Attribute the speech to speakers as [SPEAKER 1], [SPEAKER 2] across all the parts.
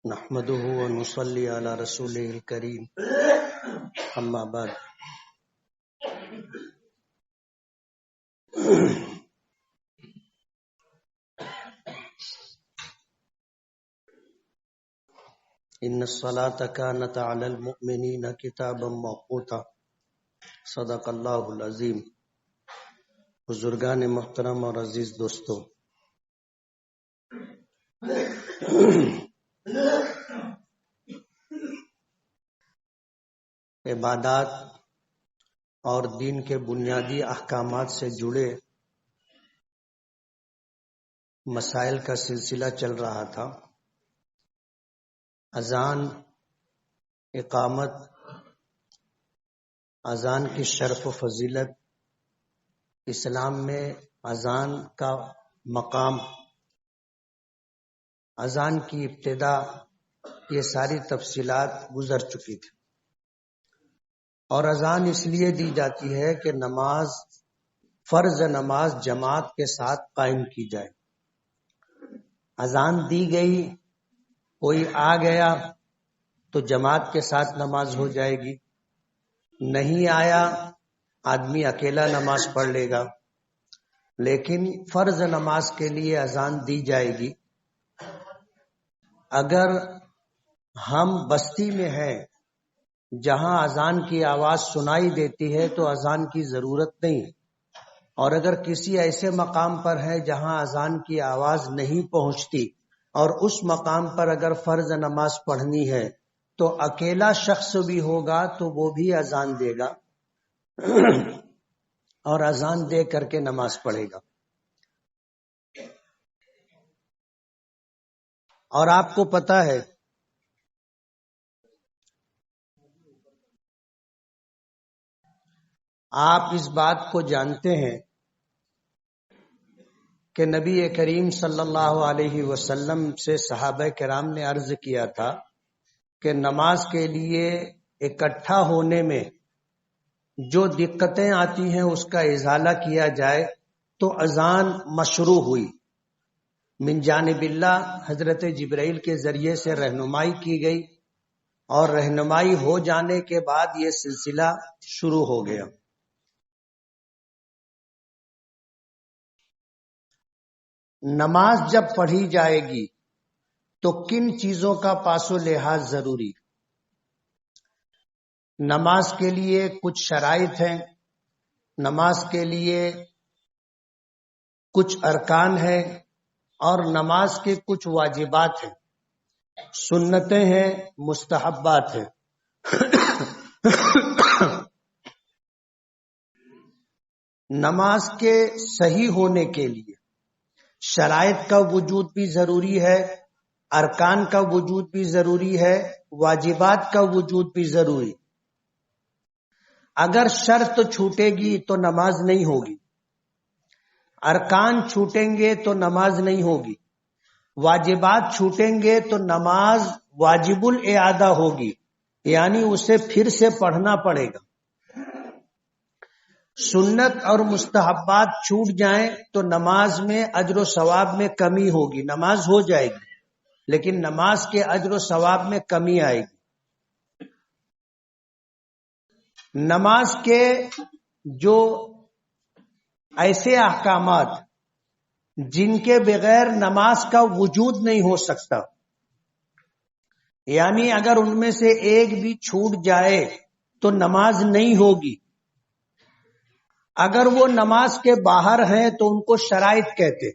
[SPEAKER 1] نحمده ونصلي على رسوله الكريم اما بعد ان الصلاة كانت على المؤمنين كتابا موقوتا صدق اللہ العظیم۔ بزرگان محترم اور عزیز دوستو، عبادات اور دین کے بنیادی احکامات سے جڑے مسائل کا سلسلہ چل رہا تھا۔ اذان، اقامت، اذان کی شرف و فضیلت، اسلام میں اذان کا مقام، اذان کی ابتدا، یہ ساری تفصیلات گزر چکی تھی۔ اور اذان اس لیے دی جاتی ہے کہ نماز، فرض نماز جماعت کے ساتھ قائم کی جائے۔ اذان دی گئی، کوئی آ گیا تو جماعت کے ساتھ نماز ہو جائے گی، نہیں آیا آدمی اکیلا نماز پڑھ لے گا۔ لیکن فرض نماز کے لیے اذان دی جائے گی۔ اگر ہم بستی میں ہیں جہاں اذان کی آواز سنائی دیتی ہے تو اذان کی ضرورت نہیں، اور اگر کسی ایسے مقام پر ہے جہاں اذان کی آواز نہیں پہنچتی اور اس مقام پر اگر فرض نماز پڑھنی ہے تو اکیلا شخص بھی ہوگا تو وہ بھی اذان دے گا اور اذان دے کر کے نماز پڑھے گا۔ اور آپ کو پتہ ہے آپ اس بات کو جانتے ہیں کہ نبی کریم صلی اللہ علیہ وسلم سے صحابہ کرام نے عرض کیا تھا کہ نماز کے لیے اکٹھا ہونے میں جو دقتیں آتی ہیں اس کا ازالہ کیا جائے تو اذان مشروع ہوئی۔ من جانب اللہ، حضرت جبرائیل کے ذریعے سے رہنمائی کی گئی، اور رہنمائی ہو جانے کے بعد یہ سلسلہ شروع ہو گیا۔ نماز جب پڑھی جائے گی تو کن چیزوں کا پاس و لحاظ ضروری؟ نماز کے لیے کچھ شرائط ہیں، نماز کے لیے کچھ ارکان ہیں، اور نماز کے کچھ واجبات ہیں، سنتیں ہیں، مستحبات ہیں۔ نماز کے صحیح ہونے کے لیے شرائط کا وجود بھی ضروری ہے، ارکان کا وجود بھی ضروری ہے، واجبات کا وجود بھی ضروری۔ اگر شرط چھوٹے گی تو نماز نہیں ہوگی، ارکان چھوٹیں گے تو نماز نہیں ہوگی، واجبات چھوٹیں گے تو نماز واجب الاعادہ ہوگی، یعنی اسے پھر سے پڑھنا پڑے گا۔ سنت اور مستحبات چھوٹ جائیں تو نماز میں اجر و ثواب میں کمی ہوگی۔ نماز ہو جائے گی لیکن نماز کے اجر و ثواب میں کمی آئے گی۔ نماز کے جو ایسے احکامات جن کے بغیر نماز کا وجود نہیں ہو سکتا، یعنی اگر ان میں سے ایک بھی چھوٹ جائے تو نماز نہیں ہوگی۔ اگر وہ نماز کے باہر ہیں تو ان کو شرائط کہتے،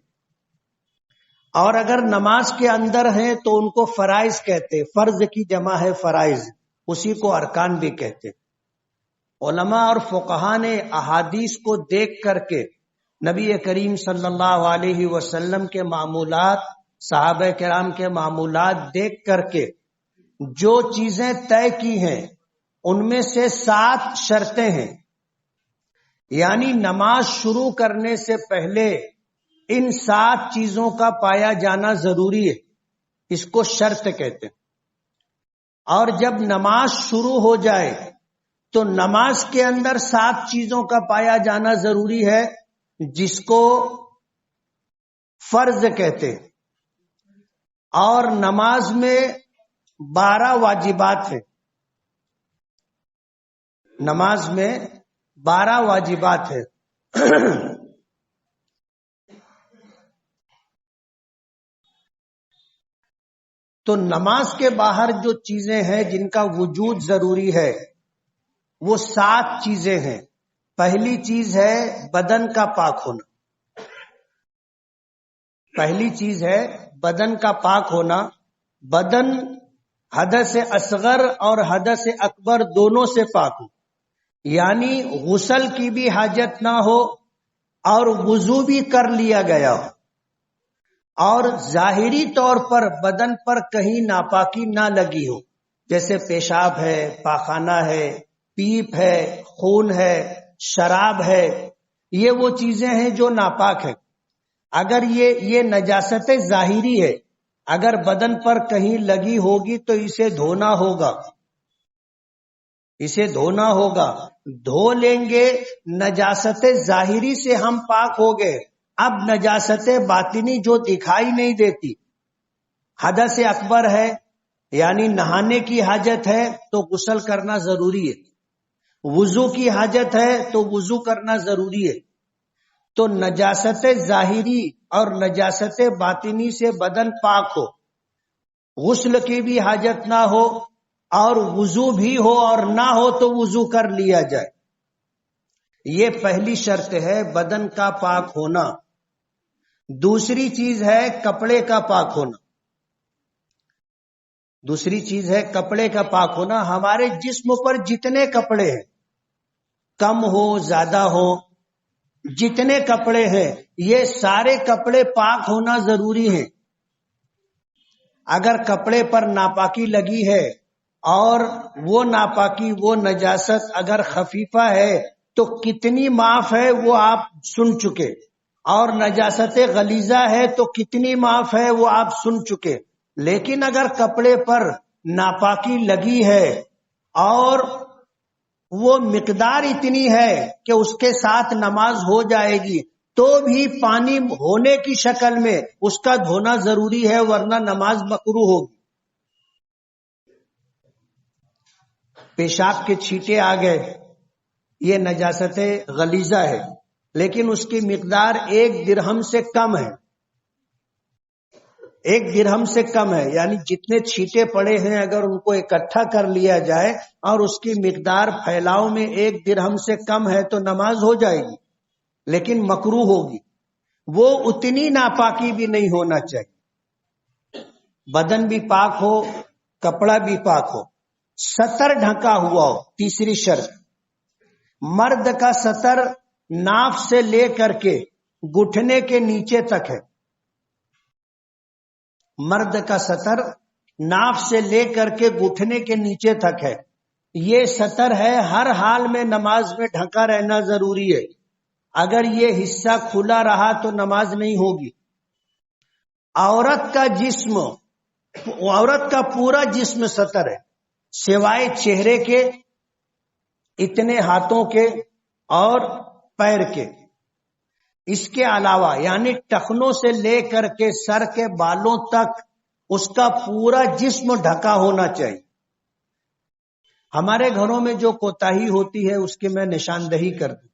[SPEAKER 1] اور اگر نماز کے اندر ہیں تو ان کو فرائض کہتے۔ فرض کی جمع ہے فرائض، اسی کو ارکان بھی کہتے۔ علماء اور فقہا نے احادیث کو دیکھ کر کے نبی کریم صلی اللہ علیہ وسلم کے معمولات، صحابہ کرام کے معمولات دیکھ کر کے جو چیزیں طے کی ہیں ان میں سے 7 شرطیں ہیں، یعنی نماز شروع کرنے سے پہلے ان 7 چیزوں کا پایا جانا ضروری ہے، اس کو شرط کہتے ہیں۔ اور جب نماز شروع ہو جائے تو نماز کے اندر 7 چیزوں کا پایا جانا ضروری ہے، جس کو فرض کہتے ہیں۔ اور نماز میں 12 واجبات ہیں. نماز میں 12 واجبات ہیں. تو نماز کے باہر جو چیزیں ہیں جن کا وجود ضروری ہے وہ 7 چیزیں ہیں. پہلی چیز ہے بدن کا پاک ہونا. پہلی چیز ہے بدن کا پاک ہونا. بدن حدث اصغر اور حدث اکبر دونوں سے پاک ہو، یعنی غسل کی بھی حاجت نہ ہو اور وضو بھی کر لیا گیا ہو، اور ظاہری طور پر بدن پر کہیں ناپاکی نہ لگی ہو، جیسے پیشاب ہے، پاخانہ ہے، پیپ ہے، خون ہے، شراب ہے. یہ وہ چیزیں ہیں جو ناپاک ہیں. اگر یہ نجاست ظاہری ہے، اگر بدن پر کہیں لگی ہوگی تو اسے دھونا ہوگا. اسے دھونا ہوگا. دھو لیں گے. نجاست ظاہری سے ہم پاک ہو گئے. اب نجاست باطنی جو دکھائی نہیں دیتی، حدث اکبر ہے یعنی نہانے کی حاجت ہے تو غسل کرنا ضروری ہے. وضو کی حاجت ہے تو وضو کرنا ضروری ہے. تو نجاست ظاہری اور نجاست باطنی سے بدن پاک ہو، غسل کی بھی حاجت نہ ہو اور وضو بھی ہو اور نہ ہو تو وضو کر لیا جائے. یہ پہلی شرط ہے بدن کا پاک ہونا. دوسری چیز ہے کپڑے کا پاک ہونا. دوسری چیز ہے کپڑے کا پاک ہونا. ہمارے جسم پر جتنے کپڑے ہیں، کم ہو زیادہ ہو، جتنے کپڑے ہیں یہ سارے کپڑے پاک ہونا ضروری ہیں. اگر کپڑے پر ناپاکی لگی ہے اور وہ ناپاکی، وہ نجاست اگر خفیفہ ہے تو کتنی معاف ہے وہ آپ سن چکے، اور نجاست غلیظہ ہے تو کتنی معاف ہے وہ آپ سن چکے. لیکن اگر کپڑے پر ناپاکی لگی ہے اور وہ مقدار اتنی ہے کہ اس کے ساتھ نماز ہو جائے گی تو بھی پانی ہونے کی شکل میں اس کا دھونا ضروری ہے، ورنہ نماز مکروہ ہوگی. پیشاب کے چھینٹے آ گئے، یہ نجاست غلیظہ ہے، لیکن اس کی مقدار 1 درہم سے کم ہے. 1 درہم سے کم ہے، یعنی جتنے چھینٹے پڑے ہیں اگر ان کو اکٹھا کر لیا جائے اور اس کی مقدار پھیلاؤ میں 1 درہم سے کم ہے تو نماز ہو جائے گی، لیکن مکروہ ہوگی. وہ اتنی ناپاکی بھی نہیں ہونا چاہیے. بدن بھی پاک ہو، کپڑا بھی پاک ہو، سطر ڈھکا ہوا ہو. تیسری شرط، مرد کا سطر ناف سے لے کر کے گھٹنے کے نیچے تک ہے. مرد کا سطر ناف سے لے کر کے گھٹنے کے نیچے تک ہے. یہ سطر ہے، ہر حال میں نماز میں ڈھکا رہنا ضروری ہے. اگر یہ حصہ کھلا رہا تو نماز نہیں ہوگی. عورت کا جسم، عورت کا پورا جسم سطر ہے، سوائے چہرے کے، اتنے ہاتھوں کے اور پیر کے. اس کے علاوہ یعنی ٹخنوں سے لے کر کے سر کے بالوں تک اس کا پورا جسم ڈھکا ہونا چاہیے. ہمارے گھروں میں جو کوتاہی ہوتی ہے اس کی میں نشاندہی کر دوں.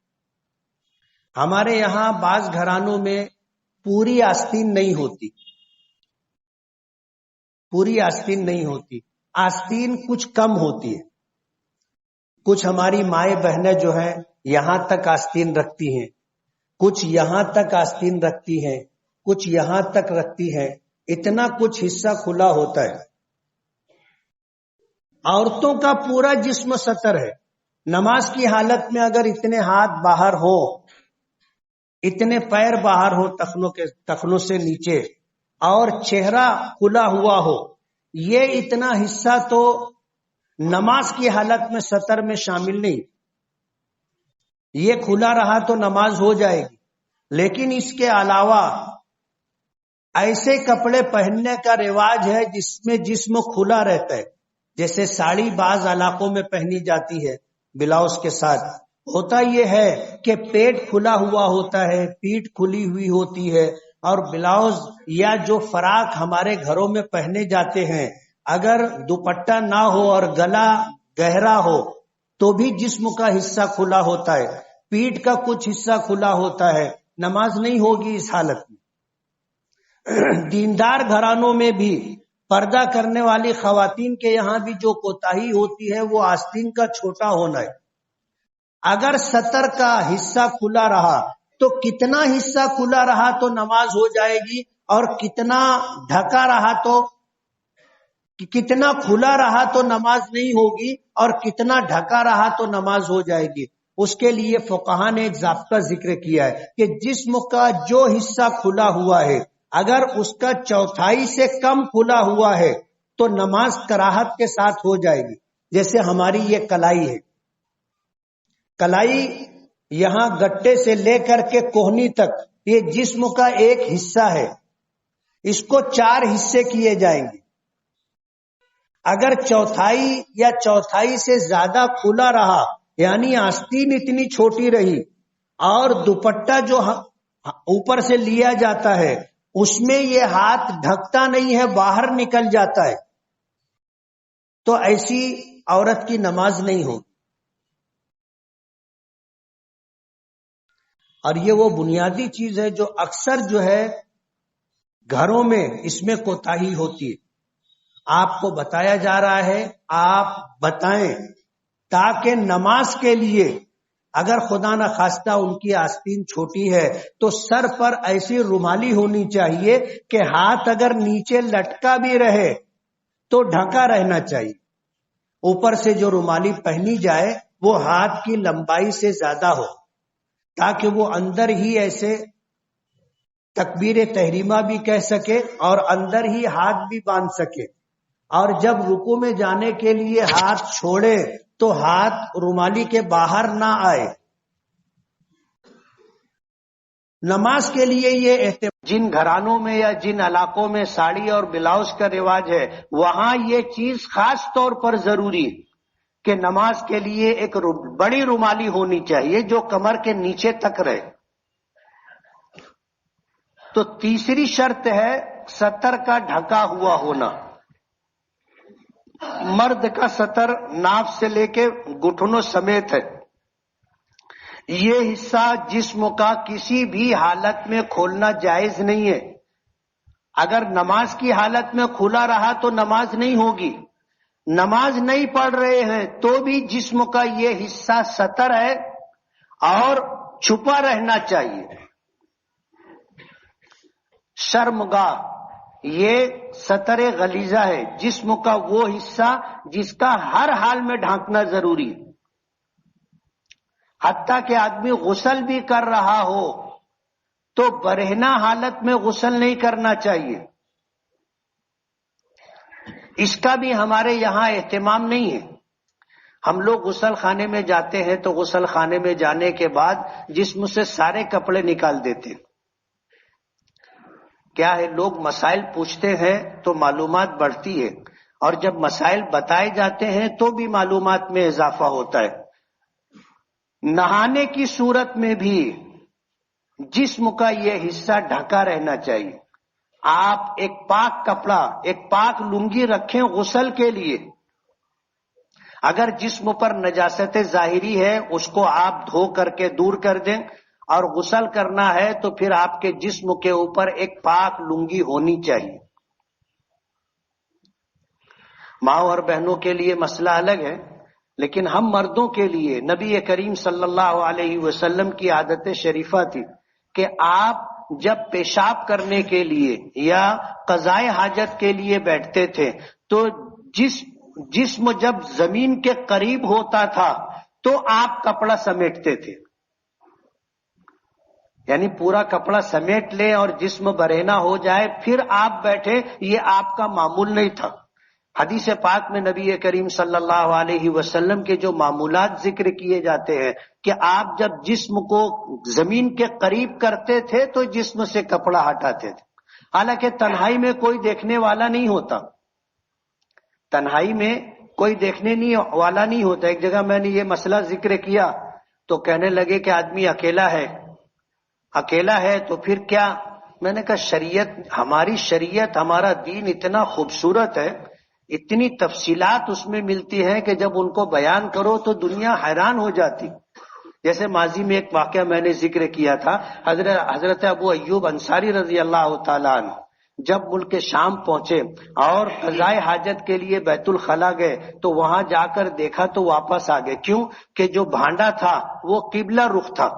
[SPEAKER 1] ہمارے یہاں بعض گھرانوں میں پوری آستین نہیں ہوتی. پوری آستین نہیں ہوتی، آستین کچھ کم ہوتی ہے. کچھ ہماری مائیں بہنیں جو ہیں یہاں تک آستین رکھتی ہیں، کچھ یہاں تک آستین رکھتی ہیں، کچھ یہاں تک رکھتی ہیں. اتنا کچھ حصہ کھلا ہوتا ہے. عورتوں کا پورا جسم سطر ہے. نماز کی حالت میں اگر اتنے ہاتھ باہر ہو، اتنے پیر باہر ہو ٹخنوں سے نیچے، اور چہرہ کھلا ہوا ہو، یہ اتنا حصہ تو نماز کی حالت میں سطر میں شامل نہیں. یہ کھلا رہا تو نماز ہو جائے گی. لیکن اس کے علاوہ ایسے کپڑے پہننے کا رواج ہے جس میں جسم کھلا رہتا ہے. جیسے ساڑی بعض علاقوں میں پہنی جاتی ہے بلاؤز کے ساتھ. ہوتا یہ ہے کہ پیٹ کھلا ہوا ہوتا ہے، پیٹھ کھلی ہوئی ہوتی ہے، اور بلاؤز یا جو فراق ہمارے گھروں میں پہنے جاتے ہیں اگر دوپٹہ نہ ہو اور گلا گہرا ہو تو بھی جسم کا حصہ کھلا ہوتا ہے، پیٹھ کا کچھ حصہ کھلا ہوتا ہے، نماز نہیں ہوگی اس حالت میں۔ دیندار گھرانوں میں بھی پردہ کرنے والی خواتین کے یہاں بھی جو کوتاہی ہوتی ہے وہ آستین کا چھوٹا ہونا ہے۔ اگر سطر کا حصہ کھلا رہا تو کتنا حصہ کھلا رہا تو نماز ہو جائے گی، اور کتنا ڈھکا رہا تو کتنا کھلا رہا تو نماز نہیں ہوگی، اور کتنا ڈھکا رہا تو نماز ہو جائے گی۔ اس کے لیے فقہا نے ایک ضابطہ ذکر کیا ہے کہ جسم کا جو حصہ کھلا ہوا ہے اگر اس کا چوتھائی سے کم کھلا ہوا ہے تو نماز کراہت کے ساتھ ہو جائے گی۔ جیسے ہماری یہ کلائی ہے، کلائی یہاں گٹے سے لے کر کے کوہنی تک یہ جسم کا ایک حصہ ہے، اس کو 4 حصے کیے جائیں گے۔ اگر چوتھائی یا چوتھائی سے زیادہ کھلا رہا، یعنی آستین اتنی چھوٹی رہی اور دوپٹہ جو اوپر سے لیا جاتا ہے اس میں یہ ہاتھ ڈھکتا نہیں ہے، باہر نکل جاتا ہے، تو ایسی عورت کی نماز نہیں ہوگی۔ اور یہ وہ بنیادی چیز ہے جو اکثر جو ہے گھروں میں اس میں کوتاہی ہوتی ہے۔ آپ کو بتایا جا رہا ہے، آپ بتائیں، تاکہ نماز کے لیے اگر خدا نہ خواستہ ان کی آستین چھوٹی ہے تو سر پر ایسی رومالی ہونی چاہیے کہ ہاتھ اگر نیچے لٹکا بھی رہے تو ڈھکا رہنا چاہیے۔ اوپر سے جو رومالی پہنی جائے وہ ہاتھ کی لمبائی سے زیادہ ہو، تاکہ وہ اندر ہی ایسے تکبیر تحریمہ بھی کہہ سکے اور اندر ہی ہاتھ بھی باندھ سکے، اور جب رکوع میں جانے کے لیے ہاتھ چھوڑے تو ہاتھ رومالی کے باہر نہ آئے۔ نماز کے لیے یہ اہتمام، جن گھرانوں میں یا جن علاقوں میں ساڑی اور بلاؤز کا رواج ہے وہاں یہ چیز خاص طور پر ضروری ہے کہ نماز کے لیے ایک بڑی رومالی ہونی چاہیے جو کمر کے نیچے تک رہے۔ تو تیسری شرط ہے سطر کا ڈھکا ہوا ہونا۔ مرد کا سطر ناف سے لے کے گھٹنوں سمیت ہے، یہ حصہ جسم کا کسی بھی حالت میں کھولنا جائز نہیں ہے۔ اگر نماز کی حالت میں کھلا رہا تو نماز نہیں ہوگی۔ نماز نہیں پڑھ رہے ہیں تو بھی جسم کا یہ حصہ سطر ہے اور چھپا رہنا چاہیے۔ شرمگاہ یہ سطر غلیظہ ہے، جسم کا وہ حصہ جس کا ہر حال میں ڈھانکنا ضروری ہے، حتیٰ کہ آدمی غسل بھی کر رہا ہو تو برہنہ حالت میں غسل نہیں کرنا چاہیے۔ اس کا بھی ہمارے یہاں اہتمام نہیں ہے۔ ہم لوگ غسل خانے میں جاتے ہیں تو غسل خانے میں جانے کے بعد جسم سے سارے کپڑے نکال دیتے ہیں۔ کیا ہے، لوگ مسائل پوچھتے ہیں تو معلومات بڑھتی ہے، اور جب مسائل بتائے جاتے ہیں تو بھی معلومات میں اضافہ ہوتا ہے۔ نہانے کی صورت میں بھی جسم کا یہ حصہ ڈھکا رہنا چاہیے۔ آپ ایک پاک کپڑا، ایک پاک لنگی رکھیں غسل کے لیے، اگر جسم پر نجاست ظاہری ہے اس کو آپ دھو کر کے دور کر دیں، اور غسل کرنا ہے تو پھر آپ کے جسم کے اوپر ایک پاک لنگی ہونی چاہیے۔ ماں اور بہنوں کے لیے مسئلہ الگ ہے، لیکن ہم مردوں کے لیے نبی کریم صلی اللہ علیہ وسلم کی عادت شریفہ تھی کہ آپ جب پیشاب کرنے کے لیے یا قضائے حاجت کے لیے بیٹھتے تھے تو جسم جب زمین کے قریب ہوتا تھا تو آپ کپڑا سمیٹتے تھے، یعنی پورا کپڑا سمیٹ لے اور جسم برہنہ ہو جائے پھر آپ بیٹھے، یہ آپ کا معمول نہیں تھا۔ حدیث پاک میں نبی کریم صلی اللہ علیہ وسلم کے جو معمولات ذکر کیے جاتے ہیں کہ آپ جب جسم کو زمین کے قریب کرتے تھے تو جسم سے کپڑا ہٹاتے تھے، حالانکہ تنہائی میں کوئی دیکھنے والا نہیں ہوتا، تنہائی میں کوئی دیکھنے والا نہیں ہوتا۔ ایک جگہ میں نے یہ مسئلہ ذکر کیا تو کہنے لگے کہ آدمی اکیلا ہے تو پھر کیا؟ میں نے کہا شریعت، ہماری شریعت، ہمارا دین اتنا خوبصورت ہے اتنی تفصیلات اس میں ملتی ہیں کہ جب ان کو بیان کرو تو دنیا حیران ہو جاتی. جیسے ماضی میں ایک واقعہ میں نے ذکر کیا تھا، حضرت ابو ایوب انصاری رضی اللہ تعالیٰ عنہ جب ملک شام پہنچے اور قضائے حاجت کے لیے بیت الخلا گئے تو وہاں جا کر دیکھا تو واپس آ گئے. کیوں کہ جو بھانڈا تھا وہ قبلہ رخ تھا.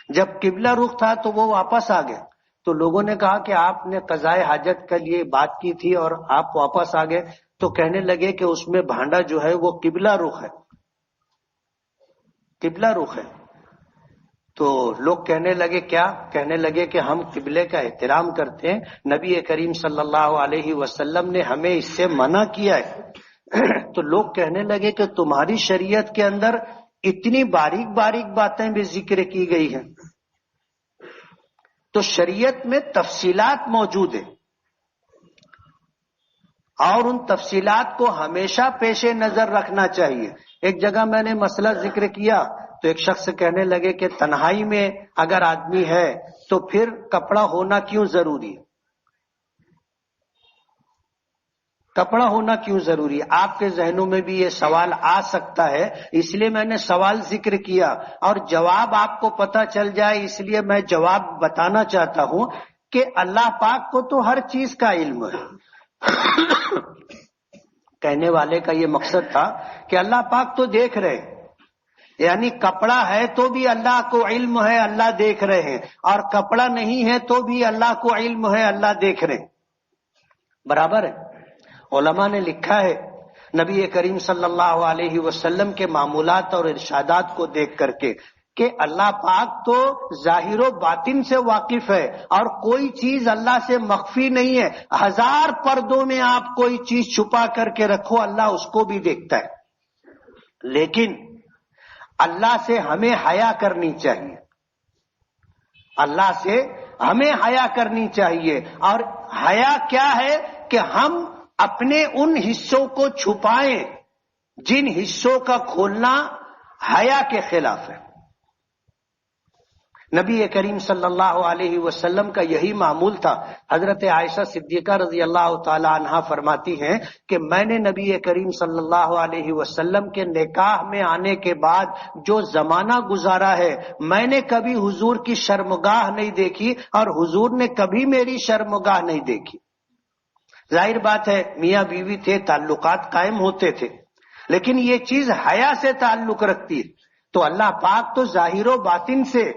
[SPEAKER 1] جب قبلہ رخ تھا تو وہ واپس آ گئے. تو لوگوں نے کہا کہ آپ نے قضائے حاجت کے لیے بات کی تھی اور آپ واپس آ گئے. تو کہنے لگے کہ اس میں بھانڈا جو ہے وہ قبلہ رخ ہے، قبلہ رخ ہے. تو لوگ کہنے لگے کیا؟ کہنے لگے کہ ہم قبلے کا احترام کرتے ہیں، نبی کریم صلی اللہ علیہ وسلم نے ہمیں اس سے منع کیا ہے. تو لوگ کہنے لگے کہ تمہاری شریعت کے اندر اتنی باریک باریک باتیں بھی ذکر کی گئی ہیں. تو شریعت میں تفصیلات موجود ہیں اور ان تفصیلات کو ہمیشہ پیش نظر رکھنا چاہیے. ایک جگہ میں نے مسئلہ ذکر کیا تو ایک شخص کہنے لگے کہ تنہائی میں اگر آدمی ہے تو پھر کپڑا ہونا کیوں ضروری ہے؟ کپڑا ہونا کیوں ضروری ہے؟ آپ کے ذہنوں میں بھی یہ سوال آ سکتا ہے، اس لیے میں نے سوال ذکر کیا اور جواب آپ کو پتہ چل جائے اس لیے میں جواب بتانا چاہتا ہوں کہ اللہ پاک کو تو ہر چیز کا علم ہے. کہنے والے کا یہ مقصد تھا کہ اللہ پاک تو دیکھ رہے، یعنی کپڑا ہے تو بھی اللہ کو علم ہے، اللہ دیکھ رہے ہیں، اور کپڑا نہیں ہے تو بھی اللہ کو علم ہے، اللہ دیکھ رہے ہیں. برابر ہے. علماء نے لکھا ہے نبی کریم صلی اللہ علیہ وسلم کے معمولات اور ارشادات کو دیکھ کر کے کہ اللہ پاک تو ظاہر و باطن سے واقف ہے اور کوئی چیز اللہ سے مخفی نہیں ہے. 1000 پردوں میں آپ کوئی چیز چھپا کر کے رکھو، اللہ اس کو بھی دیکھتا ہے. لیکن اللہ سے ہمیں حیا کرنی چاہیے، اللہ سے ہمیں حیا کرنی چاہیے. اور حیا کیا ہے کہ ہم اپنے ان حصوں کو چھپائیں جن حصوں کا کھولنا حیا کے خلاف ہے. نبی کریم صلی اللہ علیہ وسلم کا یہی معمول تھا. حضرت عائشہ صدیقہ رضی اللہ تعالی عنہا فرماتی ہیں کہ میں نے نبی کریم صلی اللہ علیہ وسلم کے نکاح میں آنے کے بعد جو زمانہ گزارا ہے میں نے کبھی حضور کی شرمگاہ نہیں دیکھی اور حضور نے کبھی میری شرمگاہ نہیں دیکھی. ظاہر بات ہے میاں بیوی تھے، تعلقات قائم ہوتے تھے، لیکن یہ چیز حیا سے تعلق رکھتی ہے. تو اللہ پاک تو ظاہر و باطن سے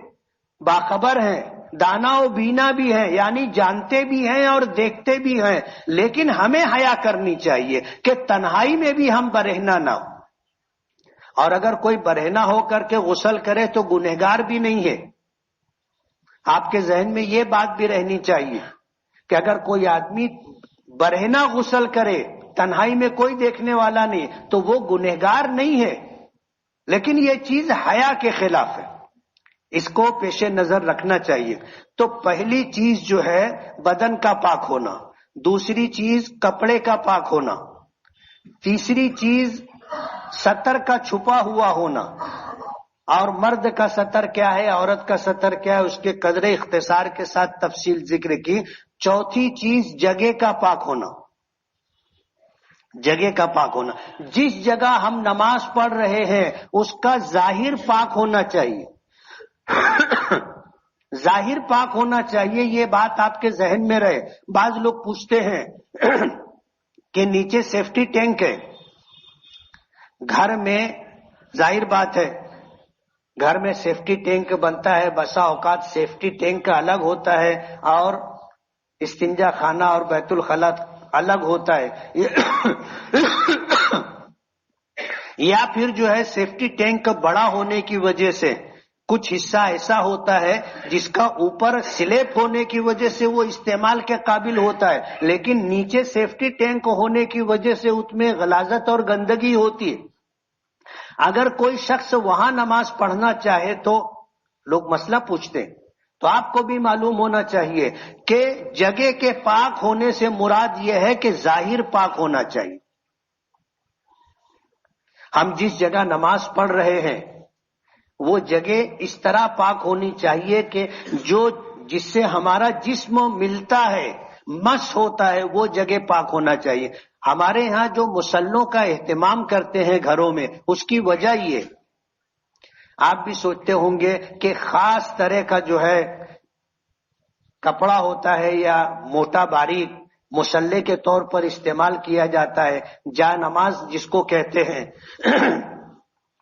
[SPEAKER 1] باخبر ہیں، دانا و بینا بھی ہیں، یعنی جانتے بھی ہیں اور دیکھتے بھی ہیں. لیکن ہمیں حیا کرنی چاہیے کہ تنہائی میں بھی ہم برہنہ نہ ہو. اور اگر کوئی برہنہ ہو کر کے غسل کرے تو گنہگار بھی نہیں ہے. آپ کے ذہن میں یہ بات بھی رہنی چاہیے کہ اگر کوئی آدمی برہنہ غسل کرے، تنہائی میں کوئی دیکھنے والا نہیں، تو وہ گنہگار نہیں ہے. لیکن یہ چیز حیا کے خلاف ہے، اس کو پیش نظر رکھنا چاہیے. تو پہلی چیز جو ہے بدن کا پاک ہونا، دوسری چیز کپڑے کا پاک ہونا، تیسری چیز ستر کا چھپا ہوا ہونا. اور مرد کا ستر کیا ہے، عورت کا ستر کیا ہے، اس کے قدر اختصار کے ساتھ تفصیل ذکر کی. چوتھی چیز جگہ کا پاک ہونا، جگہ کا پاک ہونا. جس جگہ ہم نماز پڑھ رہے ہیں اس کا ظاہر پاک ہونا چاہیے، ظاہر پاک ہونا چاہیے. یہ بات آپ کے ذہن میں رہے. بعض لوگ پوچھتے ہیں کہ نیچے سیفٹی ٹینک ہے گھر میں. ظاہر بات ہے گھر میں سیفٹی ٹینک بنتا ہے، بسا اوقات سیفٹی ٹینک الگ ہوتا ہے اور استنجا خانہ اور بیت الخلا الگ ہوتا ہے. یا پھر جو ہے سیفٹی ٹینک بڑا ہونے کی وجہ سے کچھ حصہ ایسا ہوتا ہے جس کا اوپر سلیپ ہونے کی وجہ سے وہ استعمال کے قابل ہوتا ہے، لیکن نیچے سیفٹی ٹینک ہونے کی وجہ سے اس میں غلاظت اور گندگی ہوتی ہے. اگر کوئی شخص وہاں نماز پڑھنا چاہے تو لوگ مسئلہ پوچھتے ہیں. تو آپ کو بھی معلوم ہونا چاہیے کہ جگہ کے پاک ہونے سے مراد یہ ہے کہ ظاہر پاک ہونا چاہیے. ہم جس جگہ نماز پڑھ رہے ہیں وہ جگہ اس طرح پاک ہونی چاہیے کہ جس سے ہمارا جسم ملتا ہے، مس ہوتا ہے، وہ جگہ پاک ہونا چاہیے. ہمارے یہاں جو مسلوں کا اہتمام کرتے ہیں گھروں میں، اس کی وجہ یہ، آپ بھی سوچتے ہوں گے کہ خاص طرح کا جو ہے کپڑا ہوتا ہے یا موٹا باریک مسلے کے طور پر استعمال کیا جاتا ہے، جا نماز جس کو کہتے ہیں،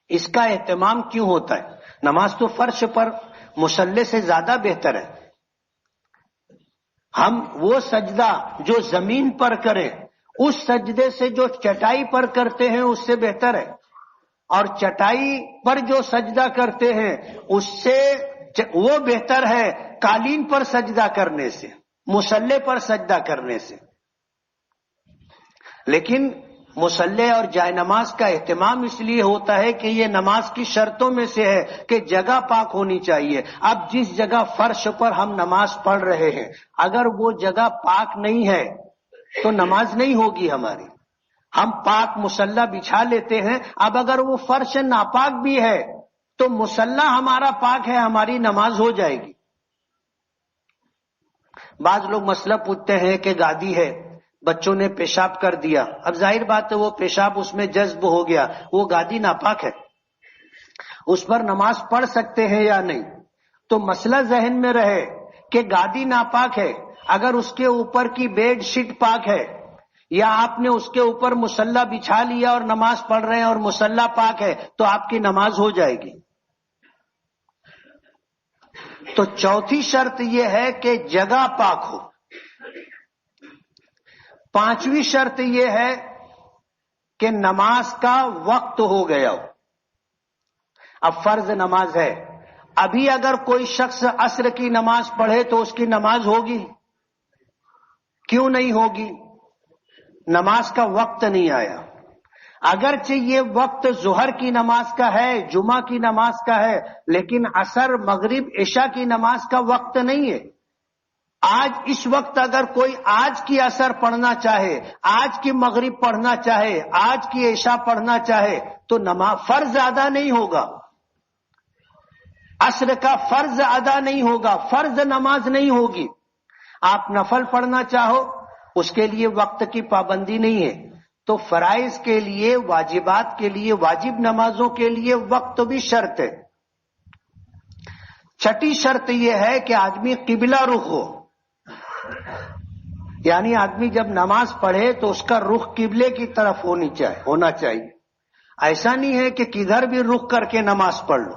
[SPEAKER 1] اس کا اہتمام کیوں ہوتا ہے؟ نماز تو فرش پر مسلے سے زیادہ بہتر ہے. ہم وہ سجدہ جو زمین پر کریں اس سجدے سے جو چٹائی پر کرتے ہیں اس سے بہتر ہے، اور چٹائی پر جو سجدہ کرتے ہیں اس سے وہ بہتر ہے قالین پر سجدہ کرنے سے، مصلے پر سجدہ کرنے سے. لیکن مصلے اور جائے نماز کا اہتمام اس لیے ہوتا ہے کہ یہ نماز کی شرطوں میں سے ہے کہ جگہ پاک ہونی چاہیے. اب جس جگہ فرش پر ہم نماز پڑھ رہے ہیں اگر وہ جگہ پاک نہیں ہے تو نماز نہیں ہوگی ہماری. ہم پاک مصلی بچھا لیتے ہیں، اب اگر وہ فرش ناپاک بھی ہے تو مصلی ہمارا پاک ہے، ہماری نماز ہو جائے گی. بعض لوگ مسئلہ پوچھتے ہیں کہ گادی ہے، بچوں نے پیشاب کر دیا، اب ظاہر بات ہے وہ پیشاب اس میں جذب ہو گیا، وہ گادی ناپاک ہے، اس پر نماز پڑھ سکتے ہیں یا نہیں؟ تو مسئلہ ذہن میں رہے کہ گادی ناپاک ہے، اگر اس کے اوپر کی بیڈ شیٹ پاک ہے یا آپ نے اس کے اوپر مصلی بچھا لیا اور نماز پڑھ رہے ہیں اور مصلی پاک ہے تو آپ کی نماز ہو جائے گی. تو چوتھی شرط یہ ہے کہ جگہ پاک ہو. پانچویں شرط یہ ہے کہ نماز کا وقت ہو گیا ہو. اب فرض نماز ہے، ابھی اگر کوئی شخص عصر کی نماز پڑھے تو اس کی نماز ہوگی؟ کیوں نہیں ہوگی؟ نماز کا وقت نہیں آیا. اگرچہ یہ وقت ظہر کی نماز کا ہے، جمعہ کی نماز کا ہے، لیکن عصر، مغرب، عشاء کی نماز کا وقت نہیں ہے. آج اس وقت اگر کوئی آج کی عصر پڑھنا چاہے، آج کی مغرب پڑھنا چاہے، آج کی عشاء پڑھنا چاہے تو نماز فرض ادا نہیں ہوگا، عصر کا فرض ادا نہیں ہوگا، فرض نماز نہیں ہوگی. آپ نفل پڑھنا چاہو اس کے لیے وقت کی پابندی نہیں ہے. تو فرائض کے لیے، واجبات کے لیے، واجب نمازوں کے لیے وقت بھی شرط ہے. چھٹی شرط یہ ہے کہ آدمی قبلہ رخ ہو، یعنی آدمی جب نماز پڑھے تو اس کا رخ قبلے کی طرف ہونا چاہیے. ایسا نہیں ہے کہ کدھر بھی رخ کر کے نماز پڑھ لو.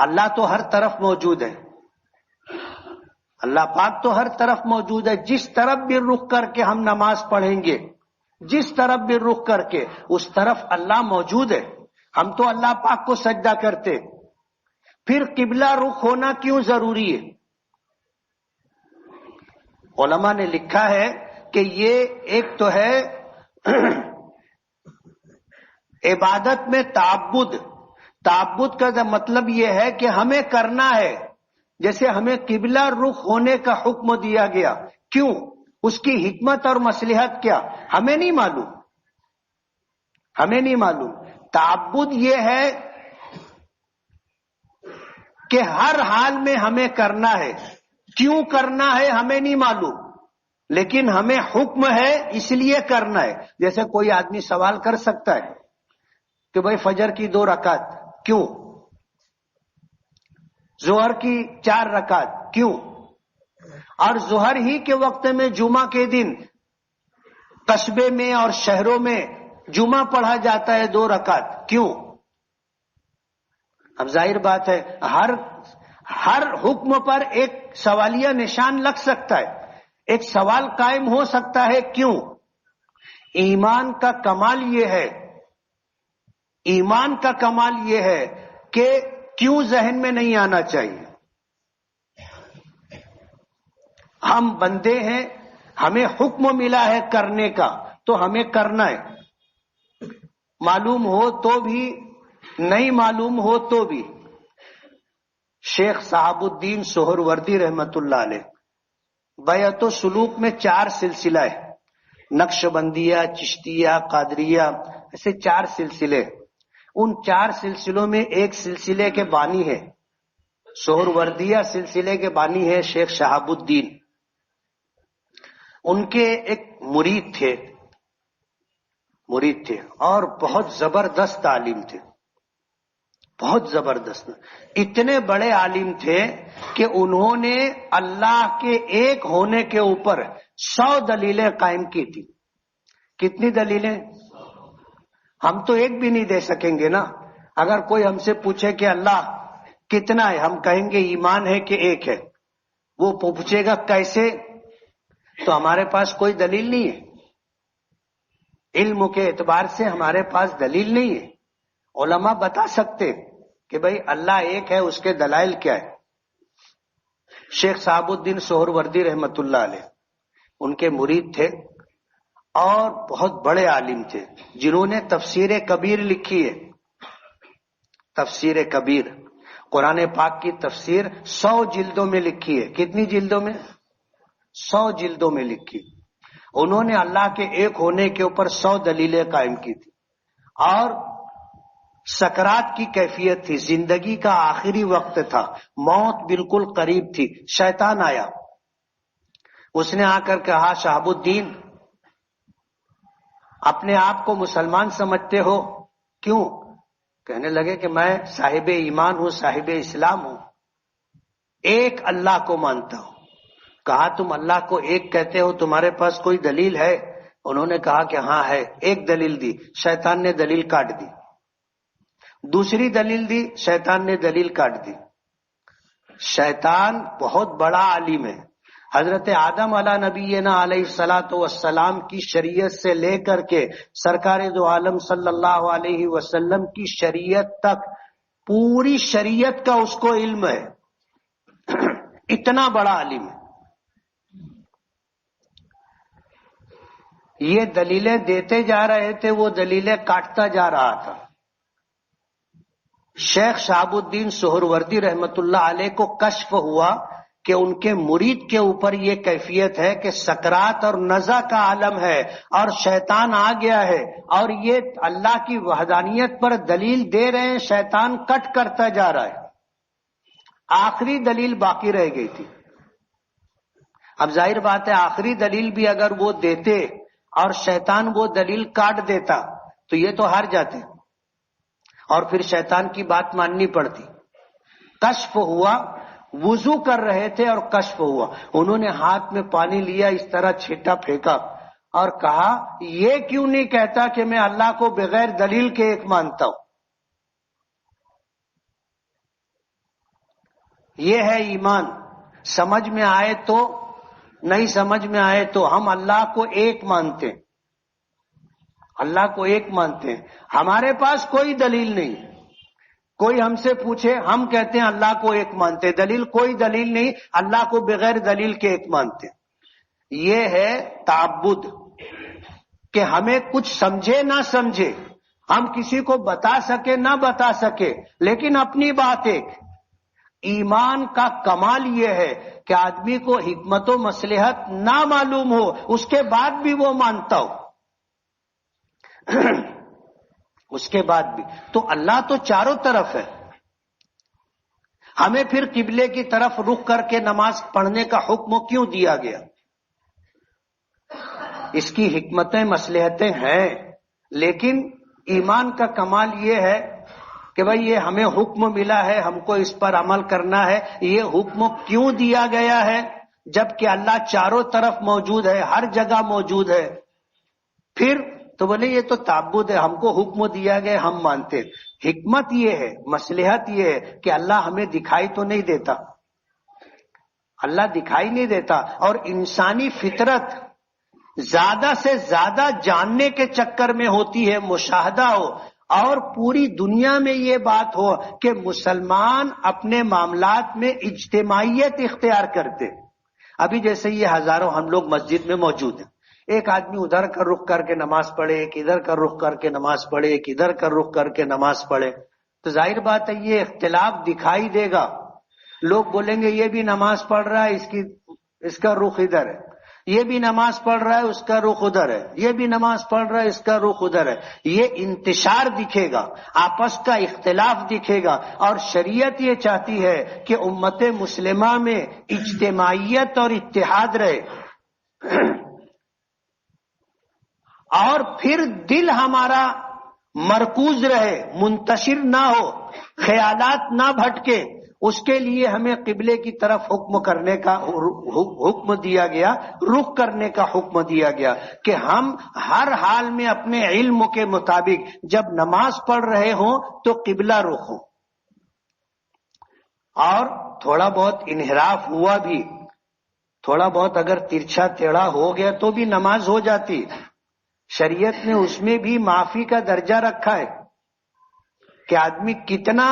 [SPEAKER 1] اللہ تو ہر طرف موجود ہے، اللہ پاک تو ہر طرف موجود ہے. جس طرف بھی رخ کر کے ہم نماز پڑھیں گے، جس طرف بھی رخ کر کے، اس طرف اللہ موجود ہے. ہم تو اللہ پاک کو سجدہ کرتے، پھر قبلہ رخ ہونا کیوں ضروری ہے؟ علماء نے لکھا ہے کہ یہ ایک تو ہے عبادت میں تعبد کا مطلب یہ ہے کہ ہمیں کرنا ہے. جیسے ہمیں قبلہ رخ ہونے کا حکم دیا گیا، کیوں؟ اس کی حکمت اور مصلحت کیا ہمیں نہیں معلوم. تعبد یہ ہے کہ ہر حال میں ہمیں کرنا ہے، کیوں کرنا ہے ہمیں نہیں معلوم، لیکن ہمیں حکم ہے اس لیے کرنا ہے. جیسے کوئی آدمی سوال کر سکتا ہے کہ بھائی فجر کی 2 رکعت کیوں؟ ظہر کی 4 رکعت کیوں؟ اور ظہر ہی کے وقت میں جمعہ کے دن قصبے میں اور شہروں میں جمعہ پڑھا جاتا ہے 2 رکعت کیوں؟ اب ظاہر بات ہے ہر حکم پر ایک سوالیہ نشان لگ سکتا ہے، ایک سوال قائم ہو سکتا ہے، کیوں؟ ایمان کا کمال یہ ہے کہ کیوں ذہن میں نہیں آنا چاہیے. ہم بندے ہیں، ہمیں حکم ملا ہے کرنے کا تو ہمیں کرنا ہے، معلوم ہو تو بھی، نہیں معلوم ہو تو بھی. شیخ صاحب الدین سہروردی رحمت اللہ علیہ، بیعت و سلوک میں 4 سلسلہ ہے، نقش بندیہ، چشتیہ، قادریہ، ایسے 4 سلسلے. ان 4 سلسلوں میں ایک سلسلے کے بانی ہے، سہروردیہ سلسلے کے بانی ہے شیخ شہاب الدین. ان کے ایک مرید تھے مرید تھے اور بہت زبردست عالم تھے، بہت زبردست. اتنے بڑے عالم تھے کہ انہوں نے اللہ کے ایک ہونے کے اوپر 100 دلیلیں قائم کی تھی. کتنی دلیلیں؟ ہم تو ایک بھی نہیں دے سکیں گے نا. اگر کوئی ہم سے پوچھے کہ اللہ کتنا ہے، ہم کہیں گے ایمان ہے کہ ایک ہے. وہ پوچھے گا کیسے، تو ہمارے پاس کوئی دلیل نہیں ہے. علم کے اعتبار سے ہمارے پاس دلیل نہیں ہے. علماء بتا سکتے کہ بھئی اللہ ایک ہے، اس کے دلائل کیا ہے. شیخ صاحب الدین سہروردی رحمت اللہ علیہ ان کے مرید تھے اور بہت بڑے عالم تھے، جنہوں نے تفسیر کبیر لکھی ہے. تفسیر کبیر قرآن پاک کی تفسیر 100 جلدوں میں لکھی ہے. کتنی جلدوں میں؟ 100 جلدوں میں لکھی. انہوں نے اللہ کے ایک ہونے کے اوپر 100 دلیلیں قائم کی تھی. اور سکرات کی کیفیت تھی، زندگی کا آخری وقت تھا، موت بالکل قریب تھی. شیطان آیا، اس نے آ کر کہا شہاب الدین اپنے آپ کو مسلمان سمجھتے ہو؟ کیوں؟ کہنے لگے کہ میں صاحب ایمان ہوں، صاحب اسلام ہوں، ایک اللہ کو مانتا ہوں. کہا تم اللہ کو ایک کہتے ہو، تمہارے پاس کوئی دلیل ہے؟ انہوں نے کہا کہ ہاں ہے. ایک دلیل دی، شیطان نے دلیل کاٹ دی. دوسری دلیل دی، شیطان نے دلیل کاٹ دی. شیطان بہت بڑا عالم ہے. حضرت آدم علیہ نبینا علیہ الصلاۃ والسلام کی شریعت سے لے کر کے سرکار دو عالم صلی اللہ علیہ وسلم کی شریعت تک پوری شریعت کا اس کو علم ہے. اتنا بڑا عالم ہے. یہ دلیلیں دیتے جا رہے تھے، وہ دلیلیں کاٹتا جا رہا تھا. شیخ شہاب الدین سہروردی رحمت اللہ علیہ کو کشف ہوا کہ ان کے مرید کے اوپر یہ کیفیت ہے کہ سکرات اور نزع کا عالم ہے اور شیطان آ گیا ہے اور یہ اللہ کی وحدانیت پر دلیل دے رہے ہیں، شیطان کٹ کرتا جا رہا ہے. آخری دلیل باقی رہ گئی تھی. اب ظاہر بات ہے آخری دلیل بھی اگر وہ دیتے اور شیطان وہ دلیل کاٹ دیتا تو یہ تو ہار جاتے اور پھر شیطان کی بات ماننی پڑتی. کشف ہوا، وضو کر رہے تھے اور کشف ہوا. انہوں نے ہاتھ میں پانی لیا، اس طرح چھیٹا پھینکا اور کہا یہ کیوں نہیں کہتا کہ میں اللہ کو بغیر دلیل کے ایک مانتا ہوں. یہ ہے ایمان. سمجھ میں آئے تو، نہیں سمجھ میں آئے تو ہم اللہ کو ایک مانتے ہیں. اللہ کو ایک مانتے ہیں. ہمارے پاس کوئی دلیل نہیں. کوئی ہم سے پوچھے ہم کہتے ہیں اللہ کو ایک مانتے. دلیل کوئی دلیل نہیں، اللہ کو بغیر دلیل کے ایک مانتے. یہ ہے تعبد کہ ہمیں کچھ سمجھے نہ سمجھے، ہم کسی کو بتا سکے نہ بتا سکے، لیکن اپنی بات ایک. ایمان کا کمال یہ ہے کہ آدمی کو حکمت و مصلحت نہ معلوم ہو، اس کے بعد بھی وہ مانتا ہو. اس کے بعد بھی تو اللہ تو چاروں طرف ہے. ہمیں پھر قبلے کی طرف رخ کر کے نماز پڑھنے کا حکم کیوں دیا گیا؟ اس کی حکمتیں مصلحتیں ہیں، لیکن ایمان کا کمال یہ ہے کہ بھئی یہ ہمیں حکم ملا ہے، ہم کو اس پر عمل کرنا ہے. یہ حکم کیوں دیا گیا ہے جبکہ اللہ چاروں طرف موجود ہے، ہر جگہ موجود ہے؟ پھر تو بولے یہ تو تعبد ہے، ہم کو حکم دیا گیا ہم مانتے. حکمت یہ ہے، مصلحت یہ ہے کہ اللہ ہمیں دکھائی تو نہیں دیتا، اللہ دکھائی نہیں دیتا. اور انسانی فطرت زیادہ سے زیادہ جاننے کے چکر میں ہوتی ہے. مشاہدہ ہو اور پوری دنیا میں یہ بات ہو کہ مسلمان اپنے معاملات میں اجتماعیت اختیار کرتے. ابھی جیسے یہ ہزاروں ہم لوگ مسجد میں موجود ہیں، ایک آدمی ادھر کا رخ کر کے نماز پڑھے، ایک ادھر کا رخ کر کے نماز پڑھے، ایک ادھر کا رخ کر کے نماز پڑھے، تو ظاہر بات ہے یہ اختلاف دکھائی دے گا. لوگ بولیں گے یہ بھی نماز پڑھ رہا ہے، اس کا رخ ادھر ہے، یہ بھی نماز پڑھ رہا ہے، اس کا رخ ادھر ہے، یہ بھی نماز پڑھ رہا ہے، اس کا رخ ادھر ہے. یہ انتشار دکھے گا، آپس کا اختلاف دکھے گا. اور شریعت یہ چاہتی ہے کہ امت مسلمہ میں اجتماعیت اور اتحاد رہے. اور پھر دل ہمارا مرکوز رہے، منتشر نہ ہو، خیالات نہ بھٹکے، اس کے لیے ہمیں قبلے کی طرف حکم کرنے کا حکم دیا گیا، رخ کرنے کا حکم دیا گیا کہ ہم ہر حال میں اپنے علم کے مطابق جب نماز پڑھ رہے ہوں تو قبلہ رخ ہو، اور تھوڑا بہت انحراف ہوا بھی، تھوڑا بہت اگر ترچھا ٹیڑھا ہو گیا تو بھی نماز ہو جاتی۔ شریعت نے اس میں بھی معافی کا درجہ رکھا ہے کہ آدمی کتنا